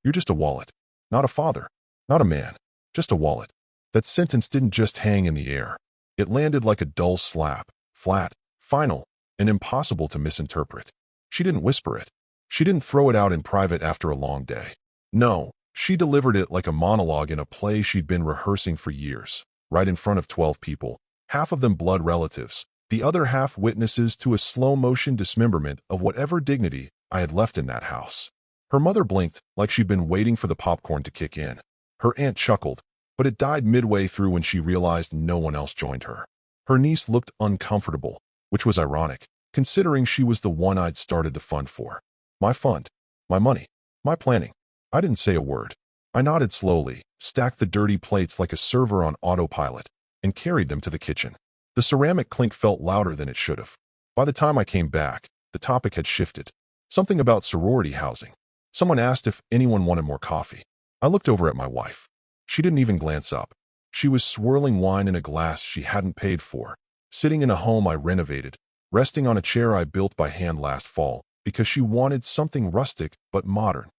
You're just a wallet. Not a father. Not a man. Just a wallet. That sentence didn't just hang in the air. It landed like a dull slap, flat, final, and impossible to misinterpret. She didn't whisper it. She didn't throw it out in private after a long day. No, she delivered it like a monologue in a play she'd been rehearsing for years, right in front of 12 people, half of them blood relatives, the other half witnesses to a slow-motion dismemberment of whatever dignity I had left in that house. Her mother blinked like she'd been waiting for the popcorn to kick in. Her aunt chuckled, but it died midway through when she realized no one else joined her. Her niece looked uncomfortable, which was ironic, considering she was the one I'd started the fund for. My fund, my money, my planning. I didn't say a word. I nodded slowly, stacked the dirty plates like a server on autopilot, and carried them to the kitchen. The ceramic clink felt louder than it should have. By the time I came back, the topic had shifted. Something about sorority housing. Someone asked if anyone wanted more coffee. I looked over at my wife. She didn't even glance up. She was swirling wine in a glass she hadn't paid for, sitting in a home I renovated, resting on a chair I built by hand last fall, because she wanted something rustic but modern.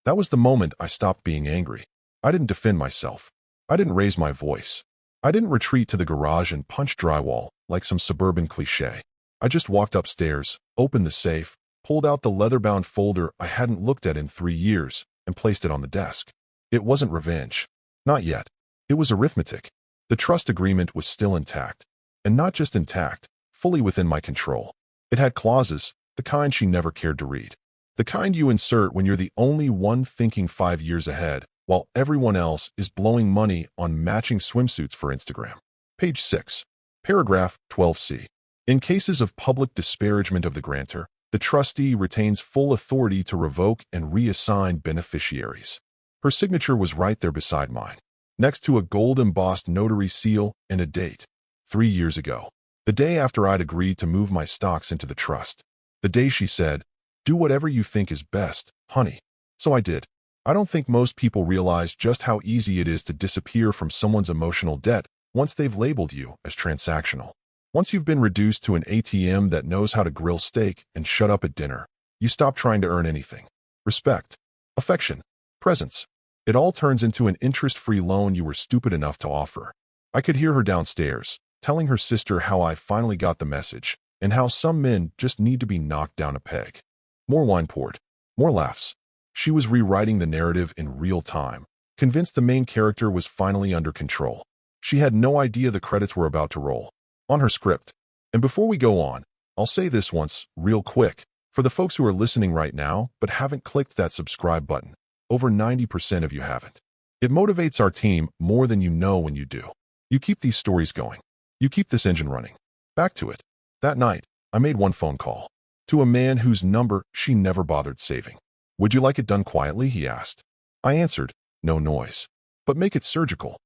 That was the moment I stopped being angry. I didn't defend myself. I didn't raise my voice. I didn't retreat to the garage and punch drywall like some suburban cliché. I just walked upstairs, opened the safe, pulled out the leather-bound folder I hadn't looked at in 3 years, and placed it on the desk. It wasn't revenge. Not yet. It was arithmetic. The trust agreement was still intact. And not just intact, fully within my control. It had clauses, the kind she never cared to read. The kind you insert when you're the only one thinking 5 years ahead, while everyone else is blowing money on matching swimsuits for Instagram. Page 6. Paragraph 12C. In cases of public disparagement of the grantor, the trustee retains full authority to revoke and reassign beneficiaries. Her signature was right there beside mine, next to a gold-embossed notary seal and a date. 3 years ago. The day after I'd agreed to move my stocks into the trust. The day she said, "Do whatever you think is best, honey." So I did. I don't think most people realize just how easy it is to disappear from someone's emotional debt once they've labeled you as transactional. Once you've been reduced to an ATM that knows how to grill steak and shut up at dinner, you stop trying to earn anything. Respect, affection, presence. It all turns into an interest-free loan you were stupid enough to offer. I could hear her downstairs, telling her sister how I finally got the message, and how some men just need to be knocked down a peg. More wine poured. More laughs. She was rewriting the narrative in real time, convinced the main character was finally under control. She had no idea the credits were about to roll. On her script. And before we go on, I'll say this once, real quick, for the folks who are listening right now but haven't clicked that subscribe button. Over 90% of you haven't. It motivates our team more than you know when you do. You keep these stories going. You keep this engine running. Back to it. That night, I made one phone call. To a man whose number she never bothered saving. "Would you like it done quietly?" he asked. I answered, "No noise. But make it surgical."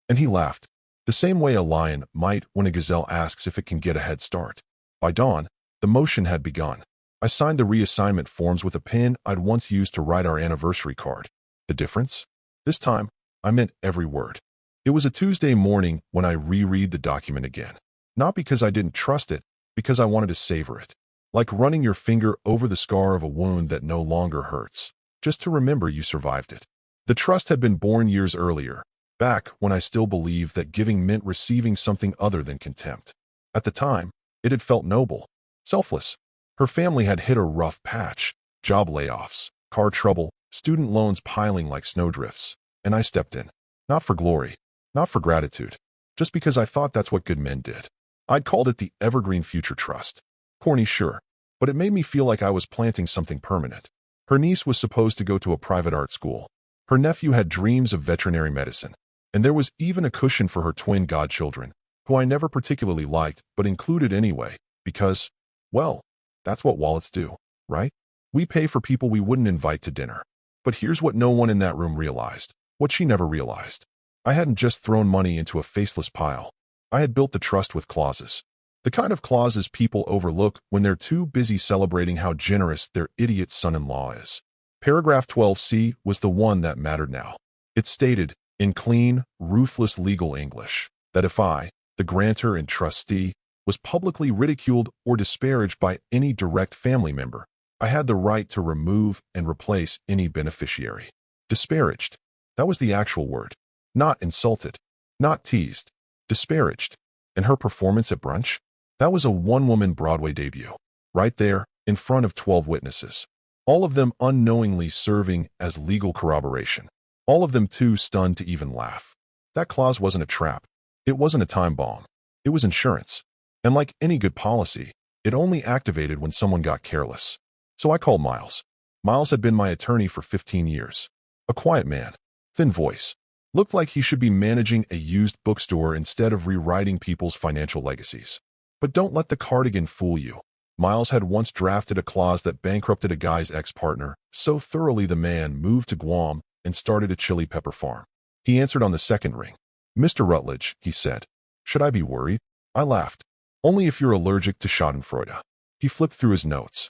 And he laughed. The same way a lion might when a gazelle asks if it can get a head start. By dawn, the motion had begun. I signed the reassignment forms with a pen I'd once used to write our anniversary card. The difference? This time, I meant every word. It was a Tuesday morning when I reread the document again. Not because I didn't trust it, because I wanted to savor it. Like running your finger over the scar of a wound that no longer hurts, just to remember you survived it. The trust had been born years earlier, back when I still believed that giving meant receiving something other than contempt. At the time, it had felt noble, selfless. Her family had hit a rough patch, job layoffs, car trouble, student loans piling like snowdrifts, and I stepped in. Not for glory, not for gratitude, just because I thought that's what good men did. I'd called it the Evergreen Future Trust. Corny, sure, but it made me feel like I was planting something permanent. Her niece was supposed to go to a private art school. Her nephew had dreams of veterinary medicine. And there was even a cushion for her twin godchildren, who I never particularly liked but included anyway, because, well, that's what wallets do, right? We pay for people we wouldn't invite to dinner. But here's what no one in that room realized, what she never realized. I hadn't just thrown money into a faceless pile. I had built the trust with clauses. The kind of clauses people overlook when they're too busy celebrating how generous their idiot son-in-law is. Paragraph 12C was the one that mattered now. It stated, in clean, ruthless legal English, that if I, the grantor and trustee, was publicly ridiculed or disparaged by any direct family member, I had the right to remove and replace any beneficiary. Disparaged. That was the actual word. Not insulted. Not teased. Disparaged. And her performance at brunch? That was a one-woman Broadway debut. Right there, in front of 12 witnesses. All of them unknowingly serving as legal corroboration. All of them too stunned to even laugh. That clause wasn't a trap. It wasn't a time bomb. It was insurance. And like any good policy, it only activated when someone got careless. So I called Miles. Miles had been my attorney for 15 years. A quiet man. Thin voice. Looked like he should be managing a used bookstore instead of rewriting people's financial legacies. But don't let the cardigan fool you. Miles had once drafted a clause that bankrupted a guy's ex-partner so thoroughly the man moved to Guam and started a chili pepper farm. He answered on the second ring. "Mr. Rutledge," he said. "Should I be worried?" I laughed. "Only if you're allergic to schadenfreude." He flipped through his notes.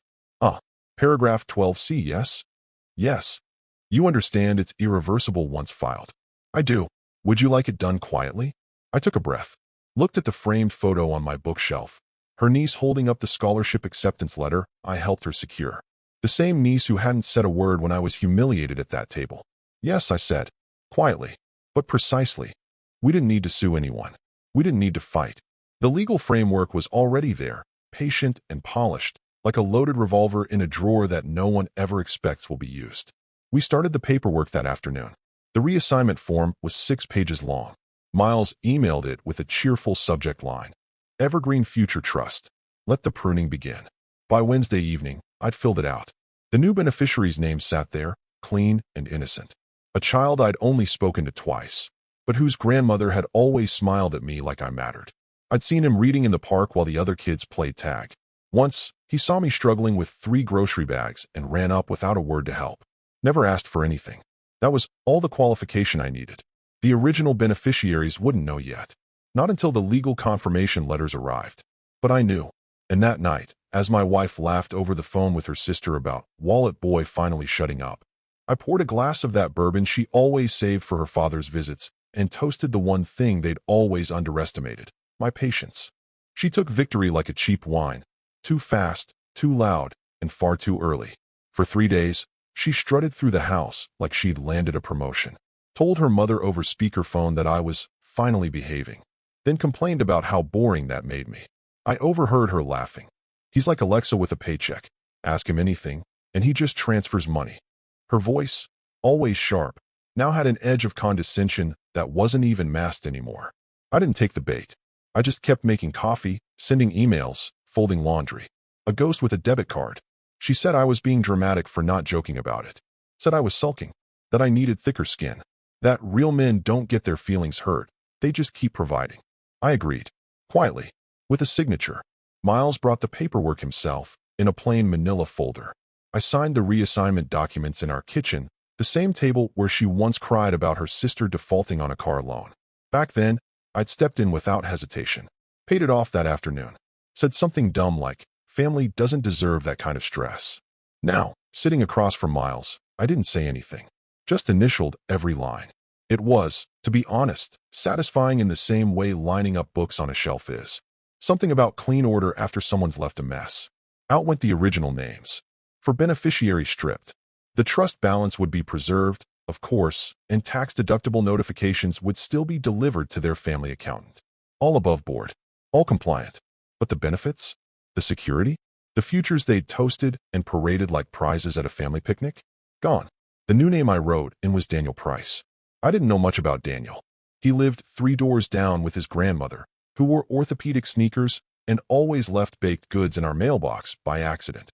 Paragraph 12C, yes? Yes. You understand it's irreversible once filed. I do. Would you like it done quietly? I took a breath. Looked at the framed photo on my bookshelf. Her niece holding up the scholarship acceptance letter I helped her secure. The same niece who hadn't said a word when I was humiliated at that table. Yes, I said. Quietly. But precisely. We didn't need to sue anyone. We didn't need to fight. The legal framework was already there, patient and polished, like a loaded revolver in a drawer that no one ever expects will be used. We started the paperwork that afternoon. The reassignment form was 6 pages long. Miles emailed it with a cheerful subject line. Evergreen Future Trust. Let the pruning begin. By Wednesday evening, I'd filled it out. The new beneficiary's name sat there, clean and innocent. A child I'd only spoken to twice, but whose grandmother had always smiled at me like I mattered. I'd seen him reading in the park while the other kids played tag. Once, he saw me struggling with 3 grocery bags and ran up without a word to help. Never asked for anything. That was all the qualification I needed. The original beneficiaries wouldn't know yet. Not until the legal confirmation letters arrived. But I knew. And that night, as my wife laughed over the phone with her sister about Wallet Boy finally shutting up, I poured a glass of that bourbon she always saved for her father's visits and toasted the one thing they'd always underestimated, my patience. She took victory like a cheap wine. Too fast, too loud, and far too early. For 3 days, she strutted through the house like she'd landed a promotion. Told her mother over speakerphone that I was finally behaving. Then complained about how boring that made me. I overheard her laughing. He's like Alexa with a paycheck. Ask him anything, and he just transfers money. Her voice, always sharp, now had an edge of condescension that wasn't even masked anymore. I didn't take the bait. I just kept making coffee, sending emails, folding laundry. A ghost with a debit card. She said I was being dramatic for not joking about it. Said I was sulking. That I needed thicker skin. That real men don't get their feelings hurt. They just keep providing. I agreed. Quietly. With a signature. Miles brought the paperwork himself, in a plain manila folder. I signed the reassignment documents in our kitchen, the same table where she once cried about her sister defaulting on a car loan. Back then, I'd stepped in without hesitation. Paid it off that afternoon. Said something dumb like, family doesn't deserve that kind of stress. Now, sitting across from Miles, I didn't say anything. Just initialed every line. It was, to be honest, satisfying in the same way lining up books on a shelf is. Something about clean order after someone's left a mess. Out went the original names. For beneficiary stripped. The trust balance would be preserved, of course, and tax-deductible notifications would still be delivered to their family accountant. All above board. All compliant. But the benefits? The security? The futures they'd toasted and paraded like prizes at a family picnic? Gone. The new name I wrote in was Daniel Price. I didn't know much about Daniel. He lived 3 doors down with his grandmother, who wore orthopedic sneakers and always left baked goods in our mailbox by accident.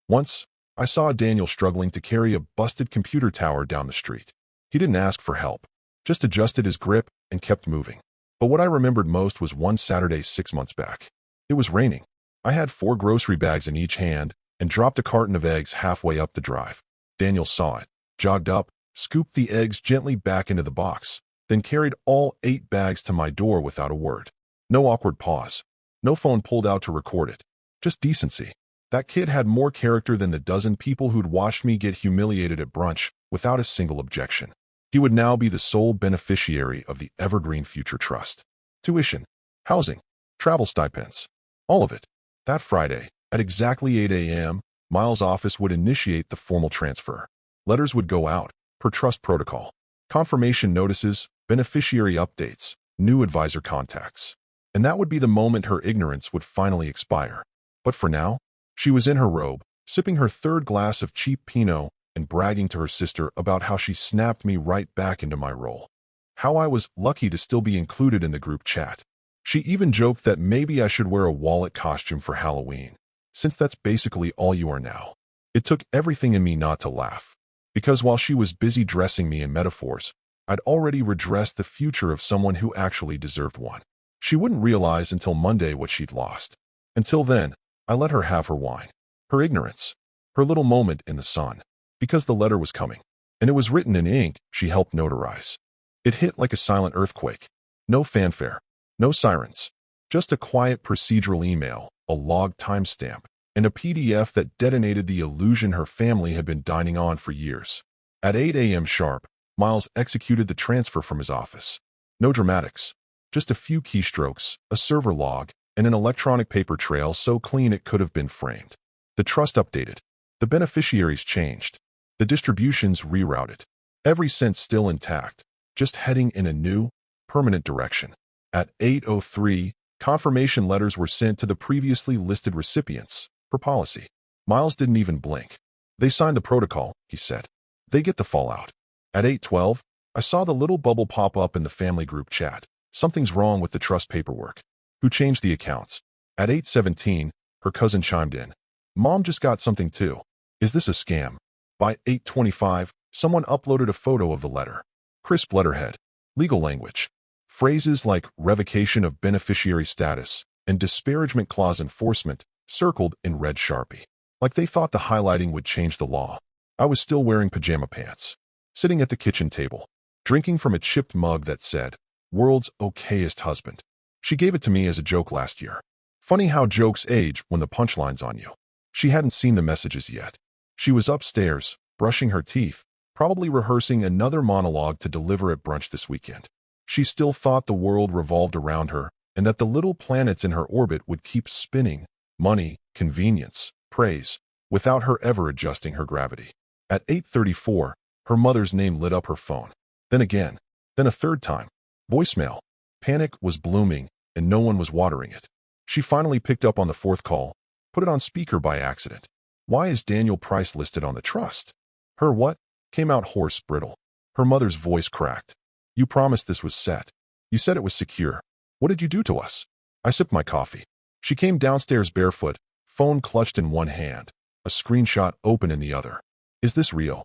Once, I saw Daniel struggling to carry a busted computer tower down the street. He didn't ask for help, just adjusted his grip and kept moving. But what I remembered most was one Saturday 6 months back. It was raining. I had 4 grocery bags in each hand and dropped a carton of eggs halfway up the drive. Daniel saw it, jogged up, scooped the eggs gently back into the box, then carried all 8 bags to my door without a word. No awkward pause. No phone pulled out to record it. Just decency. That kid had more character than the dozen people who'd watched me get humiliated at brunch without a single objection. He would now be the sole beneficiary of the Evergreen Future Trust. Tuition, housing, travel stipends, all of it. That Friday, at exactly 8 a.m., Miles' office would initiate the formal transfer. Letters would go out, per trust protocol. Confirmation notices, beneficiary updates, new advisor contacts. And that would be the moment her ignorance would finally expire. But for now, she was in her robe, sipping her third glass of cheap Pinot and bragging to her sister about how she snapped me right back into my role. How I was lucky to still be included in the group chat. She even joked that maybe I should wear a wallet costume for Halloween, since that's basically all you are now. It took everything in me not to laugh, because while she was busy dressing me in metaphors, I'd already redressed the future of someone who actually deserved one. She wouldn't realize until Monday what she'd lost. Until then, I let her have her wine, her ignorance, her little moment in the sun, because the letter was coming, and it was written in ink she helped notarize. It hit like a silent earthquake. No fanfare, no sirens, just a quiet procedural email, a log timestamp, and a PDF that detonated the illusion her family had been dining on for years. At 8 a.m. sharp, Miles executed the transfer from his office. No dramatics, just a few keystrokes, a server log, and an electronic paper trail so clean it could have been framed. The trust updated. The beneficiaries changed. The distributions rerouted. Every cent still intact, just heading in a new, permanent direction. At 8:03, confirmation letters were sent to the previously listed recipients, for policy. Miles didn't even blink. They signed the protocol, he said. They get the fallout. At 8:12, I saw the little bubble pop up in the family group chat. Something's wrong with the trust paperwork. Who changed the accounts? At 8:17, her cousin chimed in. Mom just got something too. Is this a scam? By 8:25, someone uploaded a photo of the letter. Crisp letterhead. Legal language. Phrases like revocation of beneficiary status and disparagement clause enforcement circled in red Sharpie. Like they thought the highlighting would change the law. I was still wearing pajama pants, sitting at the kitchen table, drinking from a chipped mug that said, "World's okayest husband." She gave it to me as a joke last year. Funny how jokes age when the punchline's on you. She hadn't seen the messages yet. She was upstairs, brushing her teeth, probably rehearsing another monologue to deliver at brunch this weekend. She still thought the world revolved around her and that the little planets in her orbit would keep spinning, money, convenience, praise, without her ever adjusting her gravity. At 8:34, her mother's name lit up her phone. Then again, then a third time. Voicemail. Panic was blooming, and no one was watering it. She finally picked up on the fourth call, put it on speaker by accident. Why is Daniel Price listed on the trust? Her what? Came out hoarse, brittle. Her mother's voice cracked. You promised this was set. You said it was secure. What did you do to us? I sipped my coffee. She came downstairs barefoot, phone clutched in one hand, a screenshot open in the other. Is this real?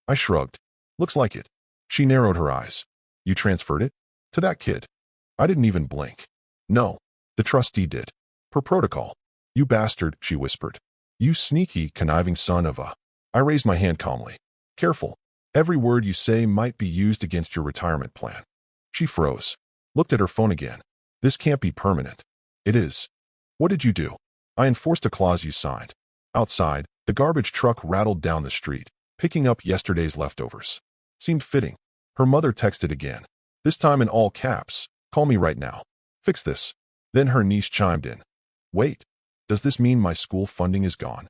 I shrugged. Looks like it. She narrowed her eyes. You transferred it? To that kid. I didn't even blink. No, the trustee did. Per protocol. You bastard, she whispered. You sneaky, conniving son of a... I raised my hand calmly. Careful. Every word you say might be used against your retirement plan. She froze. Looked at her phone again. This can't be permanent. It is. What did you do? I enforced a clause you signed. Outside, the garbage truck rattled down the street, picking up yesterday's leftovers. Seemed fitting. Her mother texted again. This time in all caps. Call me right now. Fix this. Then her niece chimed in. Wait. Does this mean my school funding is gone?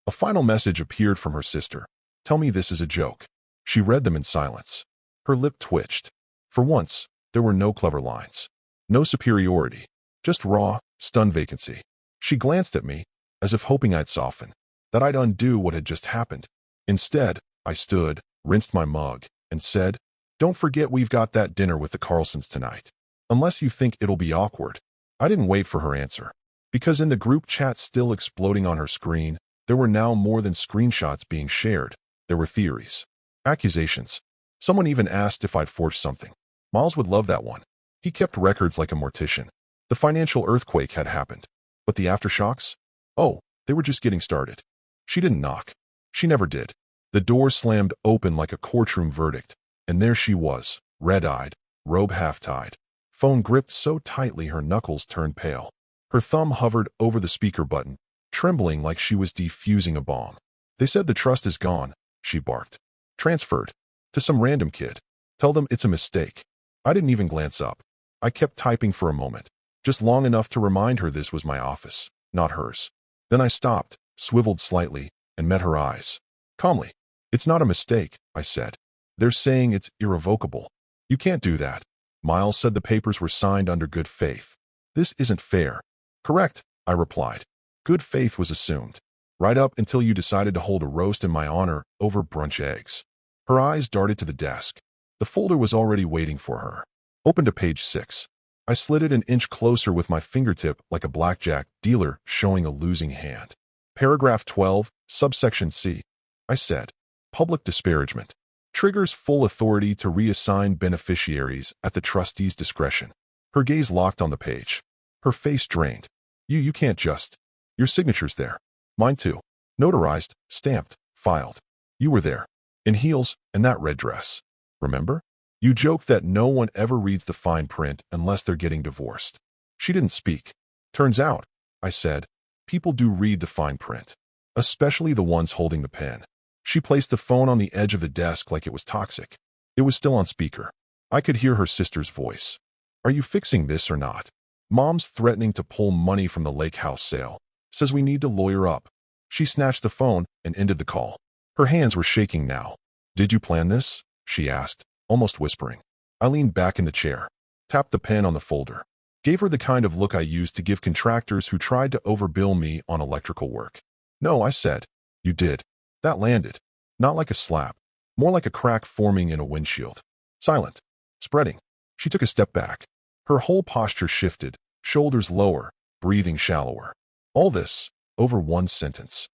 A final message appeared from her sister. Tell me this is a joke. She read them in silence. Her lip twitched. For once, there were no clever lines. No superiority. Just raw, stunned vacancy. She glanced at me, as if hoping I'd soften, that I'd undo what had just happened. Instead, I stood, rinsed my mug, and said, Don't forget we've got that dinner with the Carlsons tonight. Unless you think it'll be awkward. I didn't wait for her answer. Because in the group chat still exploding on her screen, there were now more than screenshots being shared. There were theories. Accusations. Someone even asked if I'd forged something. Miles would love that one. He kept records like a mortician. The financial earthquake had happened. But the aftershocks? Oh, they were just getting started. She didn't knock. She never did. The door slammed open like a courtroom verdict, and there she was, red-eyed, robe half-tied, phone gripped so tightly her knuckles turned pale. Her thumb hovered over the speaker button, trembling like she was defusing a bomb. They said the trust is gone, she barked. Transferred. To some random kid. Tell them it's a mistake. I didn't even glance up. I kept typing for a moment, just long enough to remind her this was my office, not hers. Then I stopped, swiveled slightly, and met her eyes. Calmly. It's not a mistake, I said. They're saying it's irrevocable. You can't do that. Miles said the papers were signed under good faith. This isn't fair. Correct, I replied. Good faith was assumed. Right up until you decided to hold a roast in my honor over brunch eggs. Her eyes darted to the desk. The folder was already waiting for her. Open to page 6. I slid it an inch closer with my fingertip like a blackjack dealer showing a losing hand. Paragraph 12, subsection C. I said. Public disparagement. Triggers full authority to reassign beneficiaries at the trustee's discretion. Her gaze locked on the page. Her face drained. You can't just. Your signature's there. Mine too. Notarized, stamped, filed. You were there. In heels and that red dress. Remember? You joked that no one ever reads the fine print unless they're getting divorced. She didn't speak. Turns out, I said, people do read the fine print. Especially the ones holding the pen. She placed the phone on the edge of the desk like it was toxic. It was still on speaker. I could hear her sister's voice. Are you fixing this or not? Mom's threatening to pull money from the lake house sale. Says we need to lawyer up. She snatched the phone and ended the call. Her hands were shaking now. Did you plan this? She asked, almost whispering. I leaned back in the chair, tapped the pen on the folder, gave her the kind of look I used to give contractors who tried to overbill me on electrical work. No, I said. You did. That landed. Not like a slap. More like a crack forming in a windshield. Silent. Spreading. She took a step back. Her whole posture shifted, shoulders lower, breathing shallower. All this, over one sentence.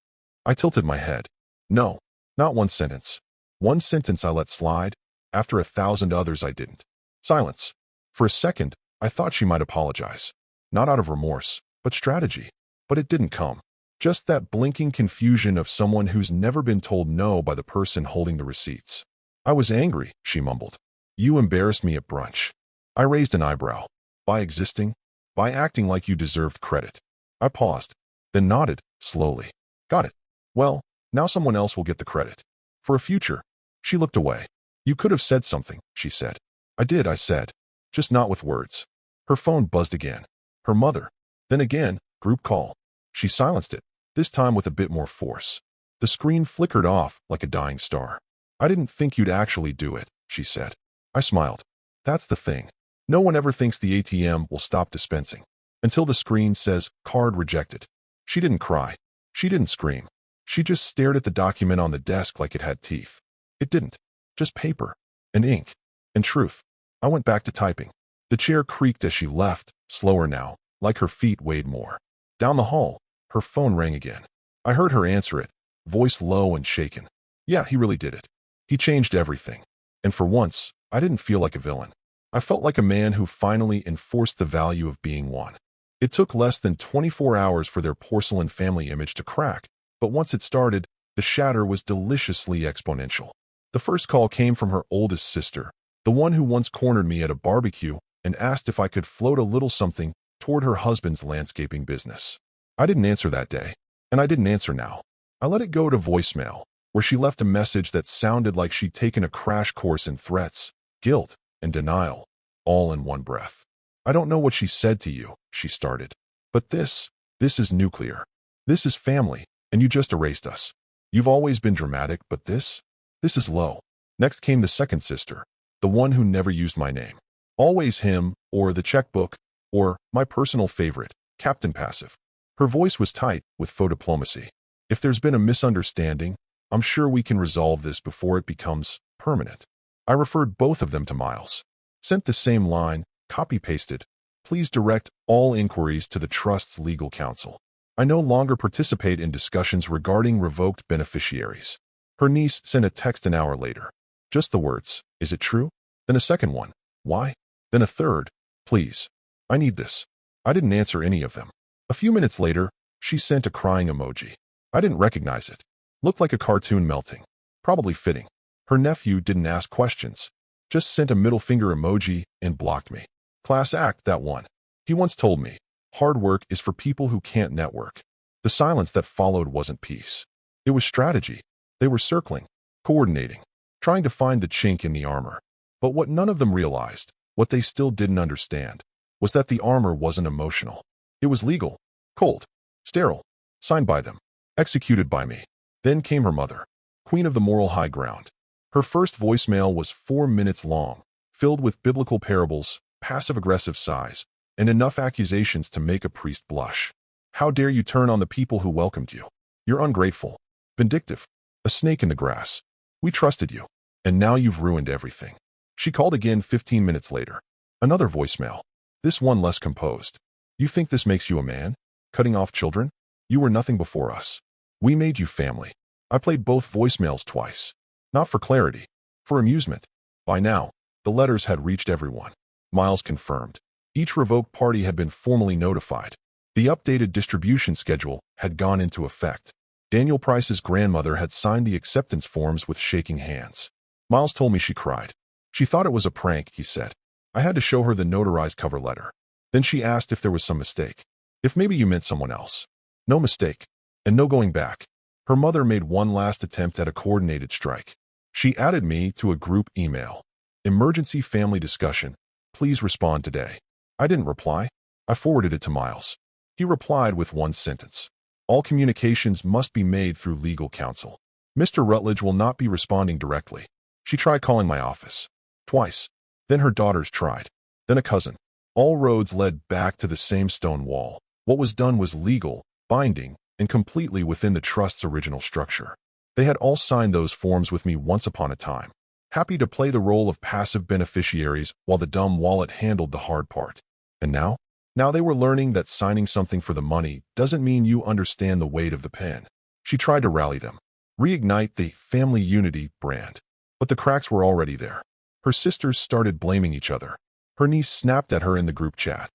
I tilted my head. No, not one sentence. One sentence I let slide, after 1,000 others I didn't. Silence. For a second, I thought she might apologize. Not out of remorse, but strategy. But it didn't come. Just that blinking confusion of someone who's never been told no by the person holding the receipts. I was angry, she mumbled. You embarrassed me at brunch. I raised an eyebrow. By existing? By acting like you deserved credit. I paused, then nodded, slowly. Got it. Well, now someone else will get the credit. For a future. She looked away. You could have said something, she said. I did, I said. Just not with words. Her phone buzzed again. Her mother. Then again, group call. She silenced it, this time with a bit more force. The screen flickered off like a dying star. I didn't think you'd actually do it, she said. I smiled. That's the thing. No one ever thinks the ATM will stop dispensing. Until the screen says, card rejected. She didn't cry. She didn't scream. She just stared at the document on the desk like it had teeth. It didn't. Just paper. And ink. And truth. I went back to typing. The chair creaked as she left, slower now, like her feet weighed more. Down the hall, her phone rang again. I heard her answer it, voice low and shaken. Yeah, he really did it. He changed everything. And for once, I didn't feel like a villain. I felt like a man who finally enforced the value of being one. It took less than 24 hours for their porcelain family image to crack, but once it started, the shatter was deliciously exponential. The first call came from her oldest sister, the one who once cornered me at a barbecue and asked if I could float a little something toward her husband's landscaping business. I didn't answer that day, and I didn't answer now. I let it go to voicemail, where she left a message that sounded like she'd taken a crash course in threats, guilt, and denial, all in one breath. I don't know what she said to you, she started. But this is nuclear. This is family, and you just erased us. You've always been dramatic, but this is low. Next came the second sister, the one who never used my name. Always him, or the checkbook, or, my personal favorite, Captain Passive. Her voice was tight with faux diplomacy. If there's been a misunderstanding, I'm sure we can resolve this before it becomes permanent. I referred both of them to Miles. Sent the same line, copy-pasted. Please direct all inquiries to the Trust's legal counsel. I no longer participate in discussions regarding revoked beneficiaries. Her niece sent a text an hour later. Just the words, is it true? Then a second one, why? Then a third, please. I need this. I didn't answer any of them. A few minutes later, she sent a crying emoji. I didn't recognize it. Looked like a cartoon melting. Probably fitting. Her nephew didn't ask questions. Just sent a middle finger emoji and blocked me. Class act, that one. He once told me, hard work is for people who can't network. The silence that followed wasn't peace. It was strategy. They were circling, coordinating, trying to find the chink in the armor. But what none of them realized, what they still didn't understand, was that the armor wasn't emotional. It was legal, cold, sterile, signed by them, executed by me. Then came her mother, queen of the moral high ground. Her first voicemail was 4 minutes long, filled with biblical parables, passive-aggressive sighs, and enough accusations to make a priest blush. How dare you turn on the people who welcomed you? You're ungrateful, vindictive, a snake in the grass. We trusted you, and now you've ruined everything. She called again 15 minutes later. Another voicemail, this one less composed. You think this makes you a man? Cutting off children? You were nothing before us. We made you family. I played both voicemails twice. Not for clarity, for amusement. By now, the letters had reached everyone. Miles confirmed. Each revoked party had been formally notified. The updated distribution schedule had gone into effect. Daniel Price's grandmother had signed the acceptance forms with shaking hands. Miles told me she cried. She thought it was a prank, he said. I had to show her the notarized cover letter. Then she asked if there was some mistake. If maybe you meant someone else. No mistake. And no going back. Her mother made one last attempt at a coordinated strike. She added me to a group email. Emergency family discussion. Please respond today. I didn't reply. I forwarded it to Miles. He replied with one sentence. All communications must be made through legal counsel. Mr. Rutledge will not be responding directly. She tried calling my office. Twice. Then her daughters tried. Then a cousin. All roads led back to the same stone wall. What was done was legal, binding, and completely within the trust's original structure. They had all signed those forms with me once upon a time, happy to play the role of passive beneficiaries while the dumb wallet handled the hard part. And now? Now they were learning that signing something for the money doesn't mean you understand the weight of the pen. She tried to rally them, reignite the family unity brand. But the cracks were already there. Her sisters started blaming each other. Her niece snapped at her in the group chat.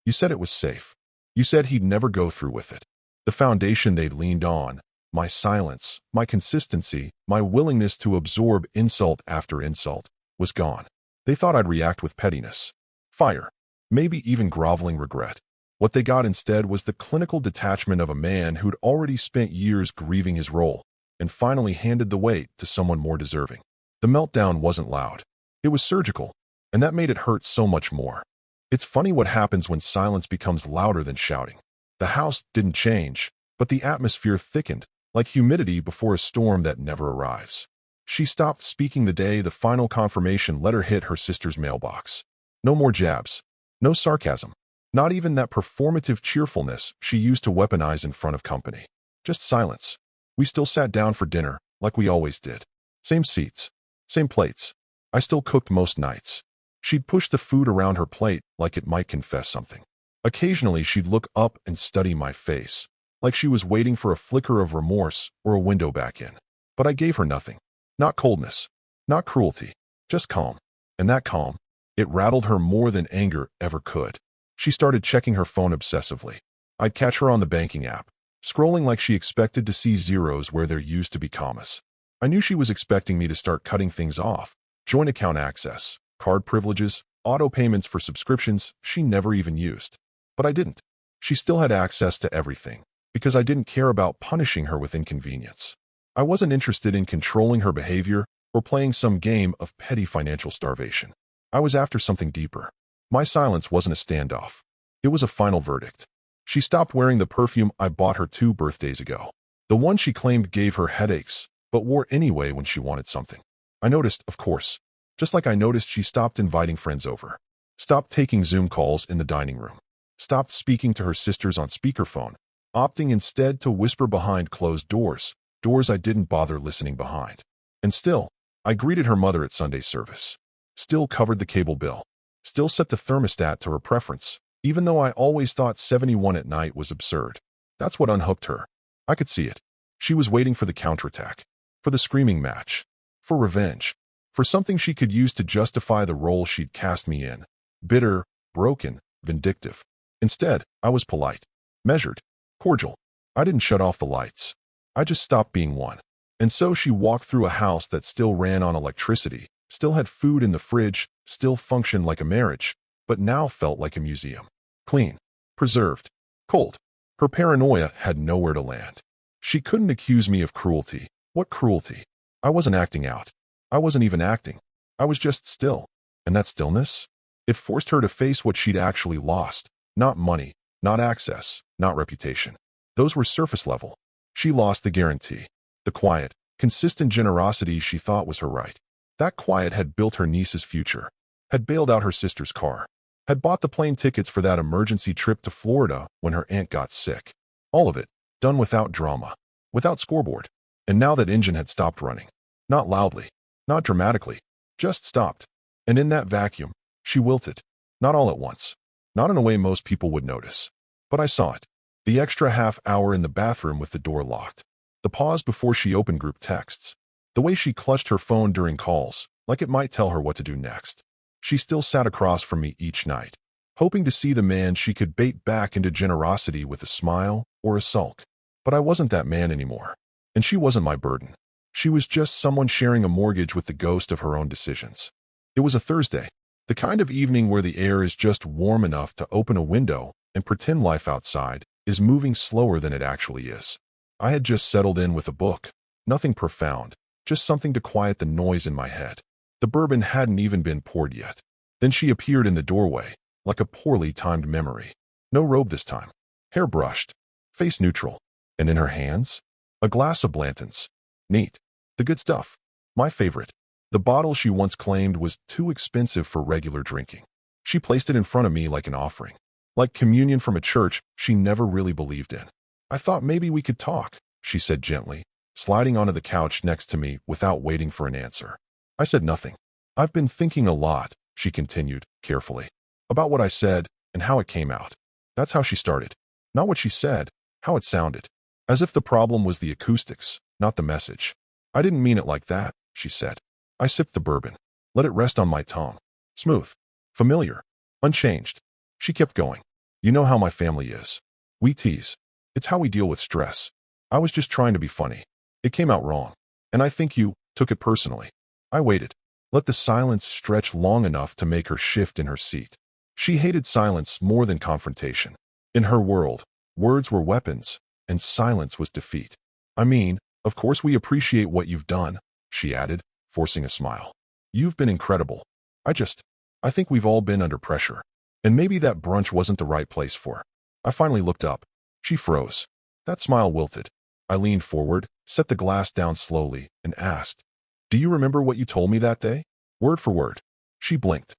You said it was safe. You said he'd never go through with it. The foundation they'd leaned on, my silence, my consistency, my willingness to absorb insult after insult, was gone. They thought I'd react with pettiness, fire, maybe even groveling regret. What they got instead was the clinical detachment of a man who'd already spent years grieving his role and finally handed the weight to someone more deserving. The meltdown wasn't loud. It was surgical, and that made it hurt so much more. It's funny what happens when silence becomes louder than shouting. The house didn't change, but the atmosphere thickened, like humidity before a storm that never arrives. She stopped speaking the day the final confirmation letter hit her sister's mailbox. No more jabs. No sarcasm. Not even that performative cheerfulness she used to weaponize in front of company. Just silence. We still sat down for dinner, like we always did. Same seats. Same plates. I still cooked most nights. She'd push the food around her plate like it might confess something. Occasionally she'd look up and study my face, like she was waiting for a flicker of remorse or a window back in. But I gave her nothing. Not coldness. Not cruelty. Just calm. And that calm, it rattled her more than anger ever could. She started checking her phone obsessively. I'd catch her on the banking app, scrolling like she expected to see zeros where there used to be commas. I knew she was expecting me to start cutting things off. Joint account access, card privileges, auto payments for subscriptions she never even used. But I didn't. She still had access to everything, because I didn't care about punishing her with inconvenience. I wasn't interested in controlling her behavior or playing some game of petty financial starvation. I was after something deeper. My silence wasn't a standoff. It was a final verdict. She stopped wearing the perfume I bought her 2 birthdays ago. The one she claimed gave her headaches, but wore anyway when she wanted something. I noticed, of course, just like I noticed she stopped inviting friends over. Stopped taking Zoom calls in the dining room. Stopped speaking to her sisters on speakerphone, opting instead to whisper behind closed doors, doors I didn't bother listening behind. And still, I greeted her mother at Sunday service. Still covered the cable bill. Still set the thermostat to her preference, even though I always thought 71 at night was absurd. That's what unhooked her. I could see it. She was waiting for the counterattack, for the screaming match, for revenge, for something she could use to justify the role she'd cast me in. Bitter, broken, vindictive. Instead, I was polite, measured, cordial. I didn't shut off the lights. I just stopped being one. And so she walked through a house that still ran on electricity, still had food in the fridge, still functioned like a marriage, but now felt like a museum. Clean, preserved, cold. Her paranoia had nowhere to land. She couldn't accuse me of cruelty. What cruelty? I wasn't acting out. I wasn't even acting. I was just still. And that stillness? It forced her to face what she'd actually lost. Not money, not access, not reputation. Those were surface level. She lost the guarantee, the quiet, consistent generosity she thought was her right. That quiet had built her niece's future, had bailed out her sister's car, had bought the plane tickets for that emergency trip to Florida when her aunt got sick. All of it, done without drama, without scoreboard. And now that engine had stopped running. Not loudly, not dramatically, just stopped. And in that vacuum, she wilted. Not all at once. Not in a way most people would notice. But I saw it. The extra half hour in the bathroom with the door locked. The pause before she opened group texts. The way she clutched her phone during calls, like it might tell her what to do next. She still sat across from me each night, hoping to see the man she could bait back into generosity with a smile or a sulk. But I wasn't that man anymore. And she wasn't my burden. She was just someone sharing a mortgage with the ghost of her own decisions. It was a Thursday, the kind of evening where the air is just warm enough to open a window and pretend life outside is moving slower than it actually is. I had just settled in with a book, nothing profound, just something to quiet the noise in my head. The bourbon hadn't even been poured yet. Then she appeared in the doorway, like a poorly timed memory. No robe this time, hair brushed, face neutral, and in her hands, a glass of Blanton's. Neat. The good stuff. My favorite. The bottle she once claimed was too expensive for regular drinking. She placed it in front of me like an offering. Like communion from a church she never really believed in. I thought maybe we could talk, she said gently, sliding onto the couch next to me without waiting for an answer. I said nothing. I've been thinking a lot, she continued, carefully, about what I said and how it came out. That's how she started. Not what she said, how it sounded. As if the problem was the acoustics, not the message. I didn't mean it like that, she said. I sipped the bourbon, let it rest on my tongue. Smooth, familiar, unchanged. She kept going. You know how my family is. We tease. It's how we deal with stress. I was just trying to be funny. It came out wrong. And I think you took it personally. I waited. Let the silence stretch long enough to make her shift in her seat. She hated silence more than confrontation. In her world, words were weapons, and silence was defeat. I mean, of course we appreciate what you've done, she added, forcing a smile. You've been incredible. I think we've all been under pressure. And maybe that brunch wasn't the right place for her. I finally looked up. She froze. That smile wilted. I leaned forward, set the glass down slowly, and asked, Do you remember what you told me that day? Word for word. She blinked.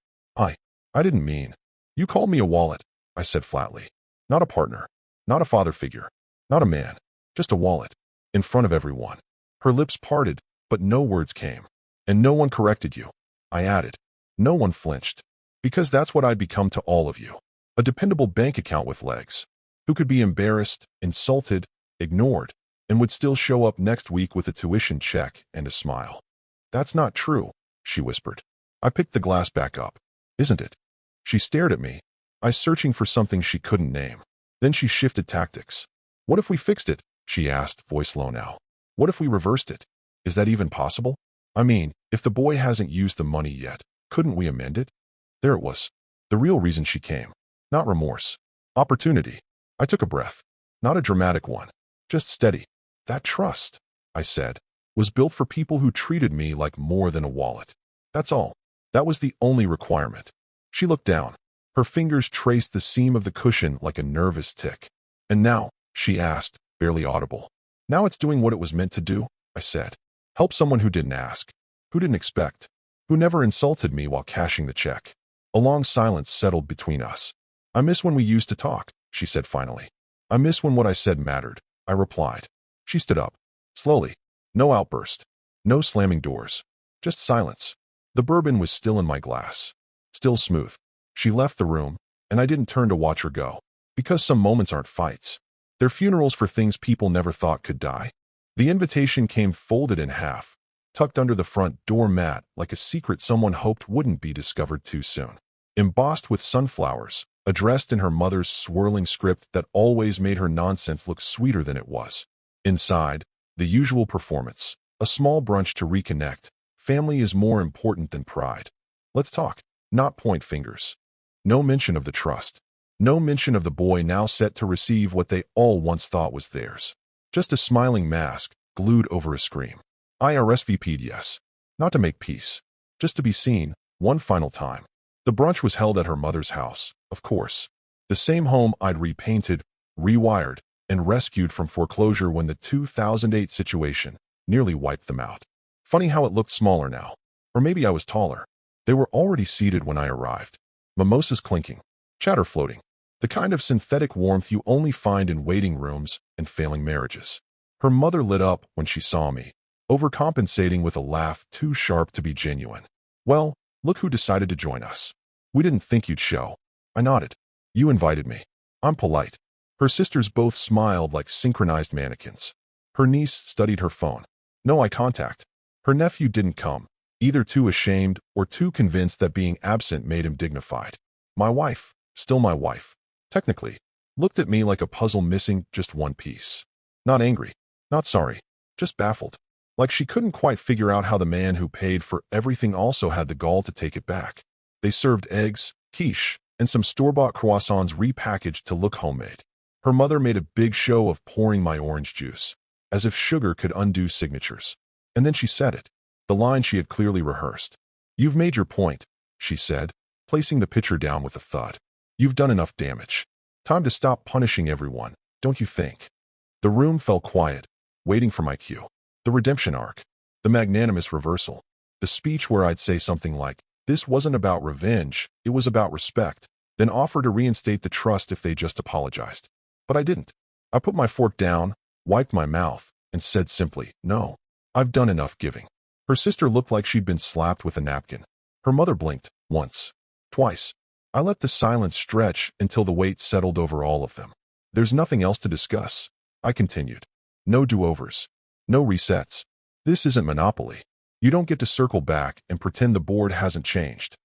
I didn't mean. You called me a wallet, I said flatly. Not a partner. Not a father figure. Not a man. Just a wallet. In front of everyone. Her lips parted, but no words came. And no one corrected you. I added. No one flinched. Because that's what I'd become to all of you. A dependable bank account with legs. Who could be embarrassed, insulted, ignored, and would still show up next week with a tuition check and a smile. That's not true, she whispered. I picked the glass back up. Isn't it? She stared at me, eyes searching for something she couldn't name. Then she shifted tactics. What if we fixed it? She asked, voice low now. What if we reversed it? Is that even possible? I mean, if the boy hasn't used the money yet, couldn't we amend it? There it was. The real reason she came. Not remorse. Opportunity. I took a breath. Not a dramatic one. Just steady. That trust, I said, was built for people who treated me like more than a wallet. That's all. That was the only requirement. She looked down. Her fingers traced the seam of the cushion like a nervous tick. And now, she asked, barely audible. Now it's doing what it was meant to do, I said. Help someone who didn't ask, who didn't expect, who never insulted me while cashing the check. A long silence settled between us. I miss when we used to talk, she said finally. I miss when what I said mattered, I replied. She stood up. Slowly. No outburst. No slamming doors. Just silence. The bourbon was still in my glass. Still smooth. She left the room, and I didn't turn to watch her go. Because some moments aren't fights. They're funerals for things people never thought could die. The invitation came folded in half, tucked under the front door mat like a secret someone hoped wouldn't be discovered too soon. Embossed with sunflowers, addressed in her mother's swirling script that always made her nonsense look sweeter than it was. Inside, the usual performance, a small brunch to reconnect. Family is more important than pride. Let's talk, not point fingers. No mention of the trust. No mention of the boy now set to receive what they all once thought was theirs. Just a smiling mask, glued over a scream. I RSVP'd yes. Not to make peace. Just to be seen, one final time. The brunch was held at her mother's house, of course. The same home I'd repainted, rewired, and rescued from foreclosure when the 2008 situation nearly wiped them out. Funny how it looked smaller now. Or maybe I was taller. They were already seated when I arrived. Mimosas clinking, chatter floating, the kind of synthetic warmth you only find in waiting rooms and failing marriages. Her mother lit up when she saw me, overcompensating with a laugh too sharp to be genuine. Well, look who decided to join us. We didn't think you'd show. I nodded. You invited me. I'm polite. Her sisters both smiled like synchronized mannequins. Her niece studied her phone. No eye contact. Her nephew didn't come, either too ashamed or too convinced that being absent made him dignified. My wife, still my wife, technically, looked at me like a puzzle missing just one piece. Not angry, not sorry, just baffled. Like she couldn't quite figure out how the man who paid for everything also had the gall to take it back. They served eggs, quiche, and some store-bought croissants repackaged to look homemade. Her mother made a big show of pouring my orange juice, as if sugar could undo signatures. And then she said it, the line she had clearly rehearsed. You've made your point, she said, placing the pitcher down with a thud. You've done enough damage. Time to stop punishing everyone, don't you think? The room fell quiet, waiting for my cue. The redemption arc, the magnanimous reversal, the speech where I'd say something like, this wasn't about revenge, it was about respect, then offer to reinstate the trust if they just apologized. But I didn't. I put my fork down, wiped my mouth, and said simply, no, I've done enough giving. Her sister looked like she'd been slapped with a napkin. Her mother blinked, once, twice. I let the silence stretch until the weight settled over all of them. There's nothing else to discuss, I continued. No do-overs. No resets. This isn't Monopoly. You don't get to circle back and pretend the board hasn't changed.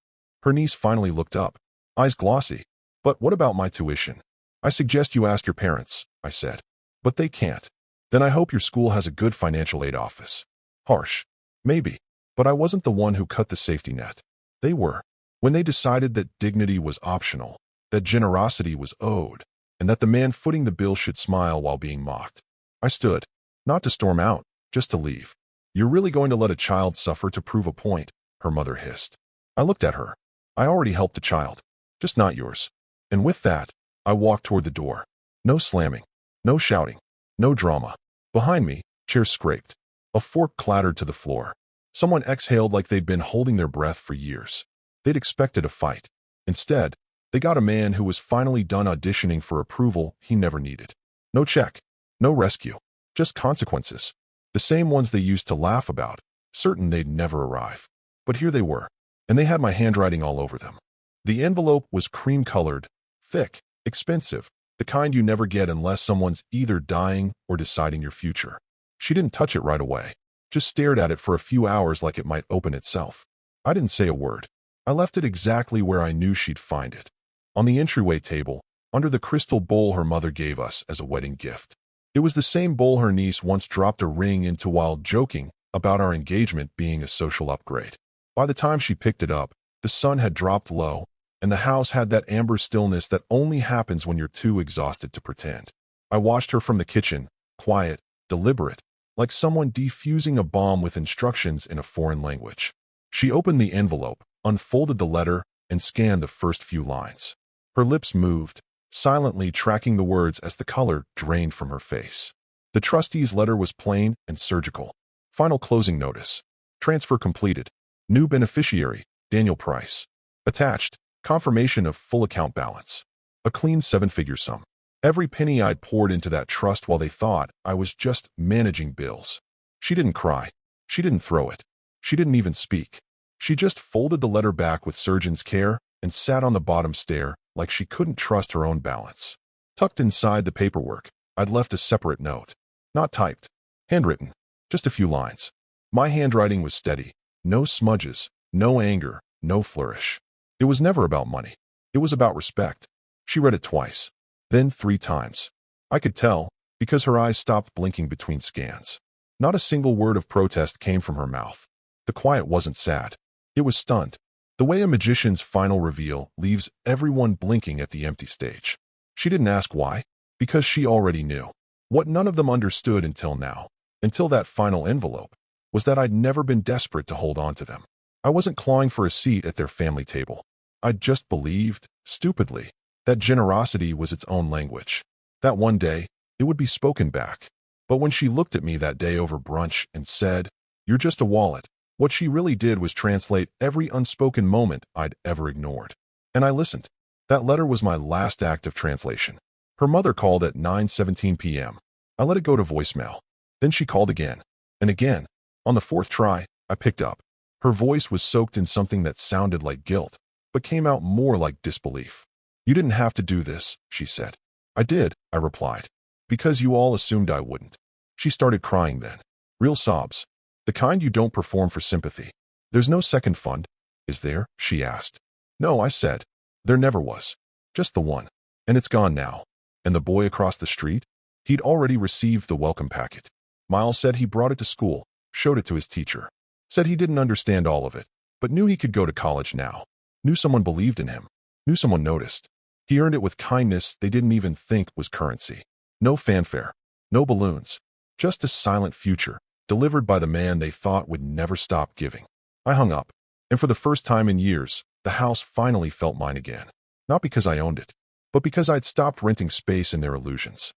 Her niece finally looked up, eyes glossy. But what about my tuition? I suggest you ask your parents, I said. But they can't. Then I hope your school has a good financial aid office. Harsh. Maybe. But I wasn't the one who cut the safety net. They were. When they decided that dignity was optional, that generosity was owed, and that the man footing the bill should smile while being mocked. I stood. Not to storm out, just to leave. You're really going to let a child suffer to prove a point, her mother hissed. I looked at her. I already helped a child. Just not yours. And with that, I walked toward the door. No slamming. No shouting. No drama. Behind me, chairs scraped. A fork clattered to the floor. Someone exhaled like they'd been holding their breath for years. They'd expected a fight. Instead, they got a man who was finally done auditioning for approval he never needed. No check. No rescue. Just consequences. The same ones they used to laugh about, certain they'd never arrive. But here they were, and they had my handwriting all over them. The envelope was cream-colored, thick, expensive, the kind you never get unless someone's either dying or deciding your future. She didn't touch it right away, just stared at it for a few hours like it might open itself. I didn't say a word. I left it exactly where I knew she'd find it. On the entryway table, under the crystal bowl her mother gave us as a wedding gift. It was the same bowl her niece once dropped a ring into while joking about our engagement being a social upgrade. By the time she picked it up, the sun had dropped low, and the house had that amber stillness that only happens when you're too exhausted to pretend. I watched her from the kitchen, quiet, deliberate, like someone defusing a bomb with instructions in a foreign language. She opened the envelope, unfolded the letter, and scanned the first few lines. Her lips moved, silently tracking the words as the color drained from her face. The trustee's letter was plain and surgical. Final closing notice. Transfer completed. New beneficiary, Daniel Price. Attached, confirmation of full account balance. A clean 7-figure sum. Every penny I'd poured into that trust while they thought I was just managing bills. She didn't cry. She didn't throw it. She didn't even speak. She just folded the letter back with surgeon's care and sat on the bottom stair like she couldn't trust her own balance. Tucked inside the paperwork, I'd left a separate note. Not typed. Handwritten. Just a few lines. My handwriting was steady. No smudges. No anger. No flourish. It was never about money. It was about respect. She read it twice. Then 3 times. I could tell, because her eyes stopped blinking between scans. Not a single word of protest came from her mouth. The quiet wasn't sad. It was stunned. The way a magician's final reveal leaves everyone blinking at the empty stage. She didn't ask why, because she already knew. What none of them understood until now, until that final envelope, was that I'd never been desperate to hold on to them. I wasn't clawing for a seat at their family table. I'd just believed, stupidly, that generosity was its own language. That one day, it would be spoken back. But when she looked at me that day over brunch and said, "You're just a wallet," What she really did was translate every unspoken moment I'd ever ignored. And I listened. That letter was my last act of translation. Her mother called at 9:17 p.m. I let it go to voicemail. Then she called again. And again. On the fourth try, I picked up. Her voice was soaked in something that sounded like guilt, but came out more like disbelief. "You didn't have to do this," she said. "I did," I replied. "Because you all assumed I wouldn't." She started crying then. Real sobs. The kind you don't perform for sympathy. "There's no second fund, is there?" she asked. "No," I said. "There never was. Just the one. And it's gone now." And the boy across the street? He'd already received the welcome packet. Miles said he brought it to school, showed it to his teacher. Said he didn't understand all of it, but knew he could go to college now. Knew someone believed in him. Knew someone noticed. He earned it with kindness they didn't even think was currency. No fanfare. No balloons. Just a silent future, delivered by the man they thought would never stop giving. I hung up, and for the first time in years, the house finally felt mine again. Not because I owned it, but because I'd stopped renting space in their illusions.